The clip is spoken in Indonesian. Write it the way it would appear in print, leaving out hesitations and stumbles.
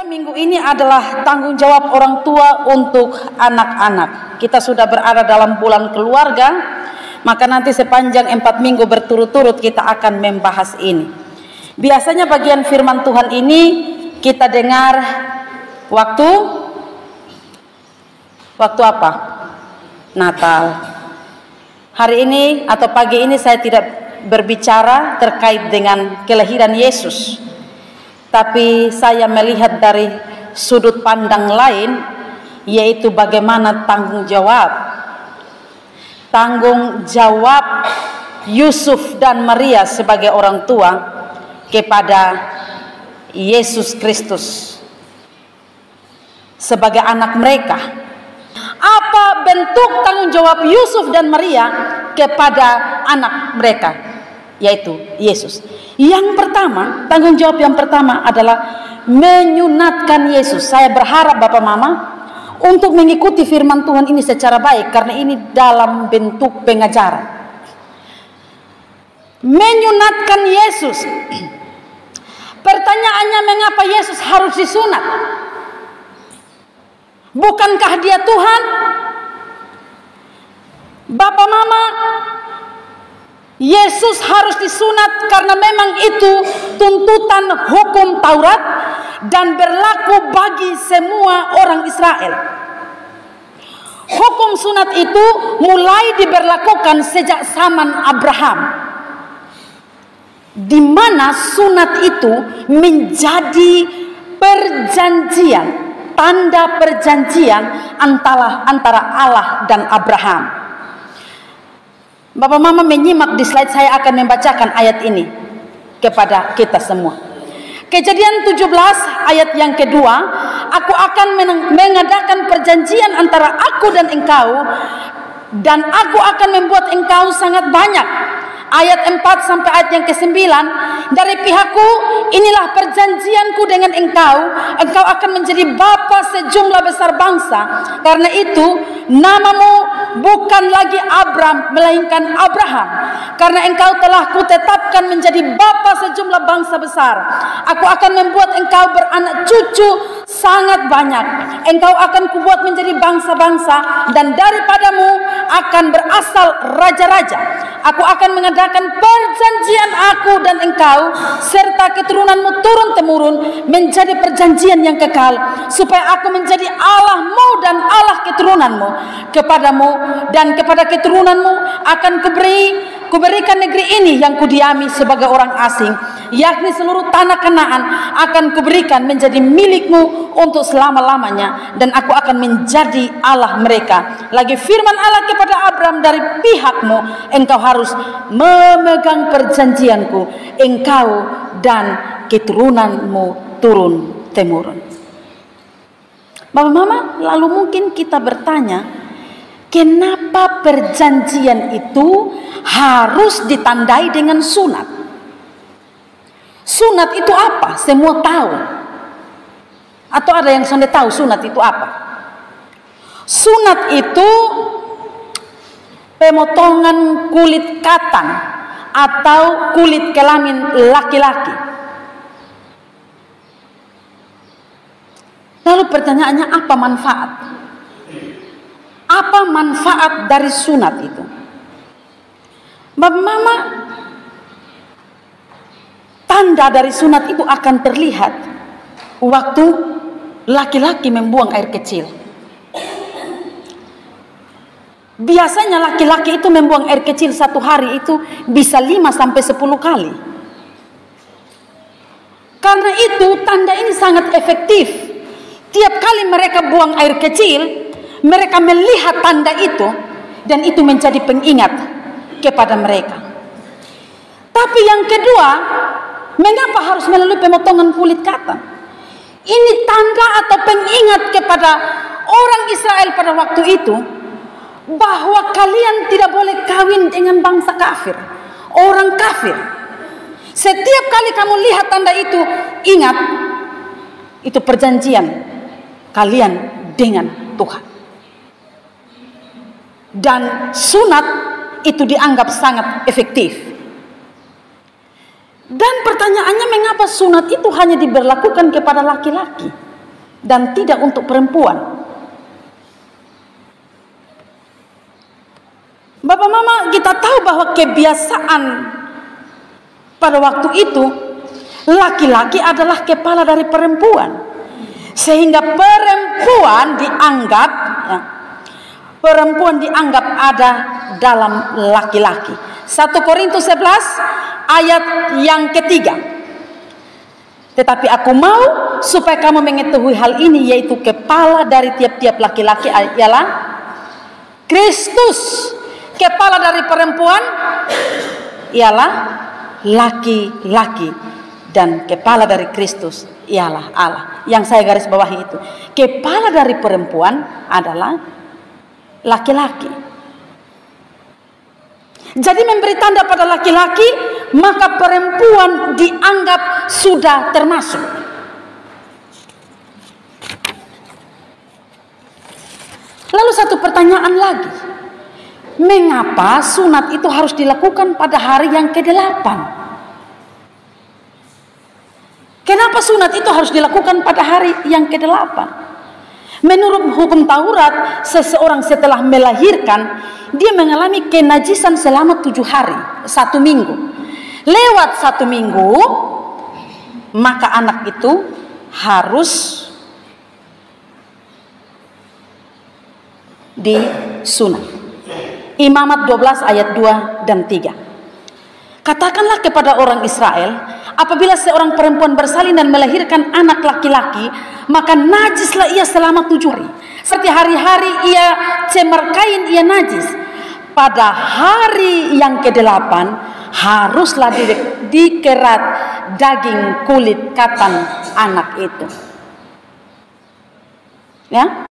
minggu ini adalah tanggung jawab orang tua untuk anak-anak. Kita sudah berada dalam bulan keluarga, maka nanti sepanjang 4 minggu berturut-turut kita akan membahas ini. Biasanya bagian firman Tuhan ini kita dengar waktu apa? Natal. Hari ini atau pagi ini saya tidak berbicara terkait dengan kelahiran Yesus, tapi saya melihat dari sudut pandang lain, yaitu bagaimana tanggung jawab Yusuf dan Maria sebagai orang tua kepada Yesus Kristus sebagai anak mereka. Apa bentuk tanggung jawab Yusuf dan Maria kepada anak mereka, yaitu Yesus? Yang pertama, tanggung jawab yang pertama adalah menyunatkan Yesus. Saya berharap Bapak Mama untuk mengikuti firman Tuhan ini secara baik, karena ini dalam bentuk pengajaran. Menyunatkan Yesus. Pertanyaannya, mengapa Yesus harus disunat? Bukankah dia Tuhan? Bapak Mama, Yesus harus disunat karena memang itu tuntutan hukum Taurat dan berlaku bagi semua orang Israel. Hukum sunat itu mulai diberlakukan sejak zaman Abraham, di mana sunat itu menjadi perjanjian, tanda perjanjian antara Allah dan Abraham. Bapak Mama menyimak di slide, saya akan membacakan ayat ini kepada kita semua. Kejadian 17 ayat yang kedua, aku akan mengadakan perjanjian antara aku dan engkau, dan aku akan membuat engkau sangat banyak. Ayat 4 sampai ayat yang ke-9, dari pihakku inilah perjanjianku dengan engkau, engkau akan menjadi bapa sejumlah besar bangsa. Karena itu namamu bukan lagi Abram, melainkan Abraham, karena engkau telah kutetapkan menjadi bapa sejumlah bangsa besar. Aku akan membuat engkau beranak cucu sangat banyak. Engkau akan kubuat menjadi bangsa-bangsa, dan daripadamu akan berasal raja-raja. Aku akan mengadakan perjanjian aku dan engkau serta keturunanmu turun-temurun menjadi perjanjian yang kekal, supaya aku menjadi Allahmu dan Allah keturunanmu. Kepadamu dan kepada keturunanmu akan kuberikan negeri ini yang kudiami sebagai orang asing, yakni seluruh tanah Kanaan akan kuberikan menjadi milikmu untuk selama-lamanya, dan aku akan menjadi Allah mereka. Lagi firman Allah kepada Abram, dari pihakmu engkau harus memegang perjanjianku, engkau dan keturunanmu turun-temurun. Bapak Mama, lalu mungkin kita bertanya, kenapa perjanjian itu harus ditandai dengan sunat? Sunat itu apa? Semua tahu. Atau ada yang sudah tahu sunat itu apa? Sunat itu pemotongan kulit katan atau kulit kelamin laki-laki. Lalu pertanyaannya, apa manfaat? Apa manfaat dari sunat itu? Bapak Mama, tanda dari sunat itu akan terlihat waktu laki-laki membuang air kecil. Biasanya laki-laki itu membuang air kecil satu hari itu bisa 5 sampai 10 kali. Karena itu tanda ini sangat efektif. Tiap kali mereka buang air kecil, mereka melihat tanda itu, dan itu menjadi pengingat kepada mereka. Tapi yang kedua, mengapa harus melalui pemotongan kulit katan? Ini tanda atau pengingat kepada orang Israel pada waktu itu, bahwa kalian tidak boleh kawin dengan bangsa kafir, orang kafir. Setiap kali kamu lihat tanda itu, ingat, itu perjanjian kalian dengan Tuhan. Dan sunat itu dianggap sangat efektif. Dan pertanyaannya, mengapa sunat itu hanya diberlakukan kepada laki-laki? dan tidak untuk perempuan. Bapak Mama, kita tahu bahwa kebiasaan pada waktu itu laki-laki adalah kepala dari perempuan, sehingga perempuan dianggap ada dalam laki-laki. 1 Korintus 11 ayat yang ketiga. Tetapi aku mau supaya kamu mengetahui hal ini, yaitu kepala dari tiap-tiap laki-laki ialah Kristus. Kepala dari perempuan ialah laki-laki, dan kepala dari Kristus ialah Allah. Yang saya garis bawahi itu, kepala dari perempuan adalah laki-laki. Jadi memberi tanda pada laki-laki, maka perempuan dianggap sudah termasuk. Lalu satu pertanyaan lagi, mengapa sunat itu harus dilakukan pada hari yang ke-8? Kenapa sunat itu harus dilakukan pada hari yang ke-8? Menurut hukum Taurat, seseorang setelah melahirkan, dia mengalami kenajisan selama 7 hari, 1 minggu. Lewat 1 minggu, maka anak itu harus disunat. Imamat 12 ayat 2 dan 3. Katakanlah kepada orang Israel, apabila seorang perempuan bersalin dan melahirkan anak laki-laki, maka najislah ia selama 7 hari. Seperti hari-hari ia cemar kain, ia najis. Pada hari yang ke-8 haruslah dikerat daging kulit katan anak itu. Ya?